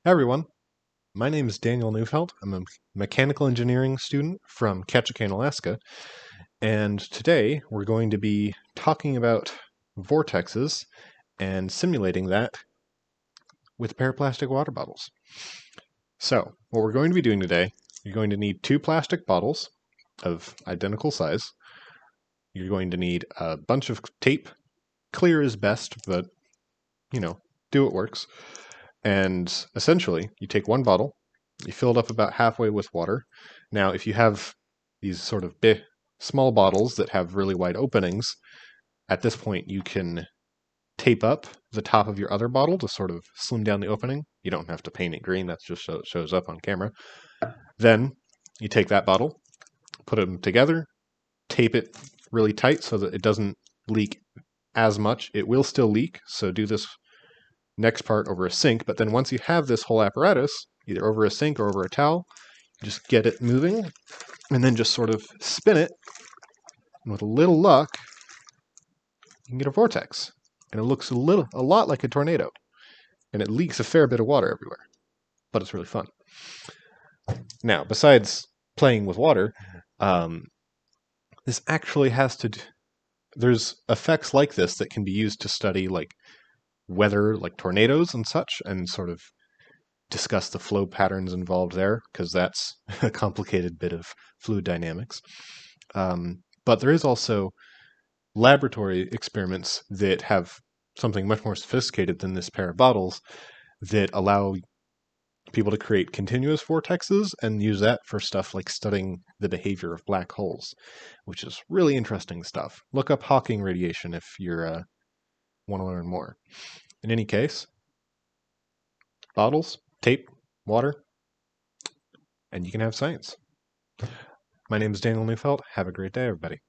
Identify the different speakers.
Speaker 1: Hi everyone, my name is Daniel Neufeld. I'm a mechanical engineering student from Ketchikan, Alaska, and today we're going to be talking about vortexes and simulating that with a pair of plastic water bottles. So, what we're going to be doing today, you're going to need two plastic bottles of identical size. You're going to need a bunch of tape. Clear is best, but, do what works. And essentially, you take one bottle, you fill it up about halfway with water. Now, if you have these sort of big, small bottles that have really wide openings, at this point you can tape up the top of your other bottle to sort of slim down the opening. You don't have to paint it green, that's just so it shows up on camera. Then you take that bottle, put them together, tape it really tight so that it doesn't leak as much. It will still leak, so do this next part over a sink, but then once you have this whole apparatus, either over a sink or over a towel, just get it moving, and then just sort of spin it, and with a little luck, you can get a vortex. And it looks a lot like a tornado, and it leaks a fair bit of water everywhere, but it's really fun. Now, besides playing with water, um, this actually has to there's effects like this that can be used to study like weather, like tornadoes and such, and sort of discuss the flow patterns involved there, because that's a complicated bit of fluid dynamics. But there is also laboratory experiments that have something much more sophisticated than this pair of bottles that allow people to create continuous vortexes and use that for stuff like studying the behavior of black holes, which is really interesting stuff. Look up Hawking radiation if you want to learn more. In any case, bottles, tape, water, and you can have science. My name is Daniel Neufeld. Have a great day, everybody.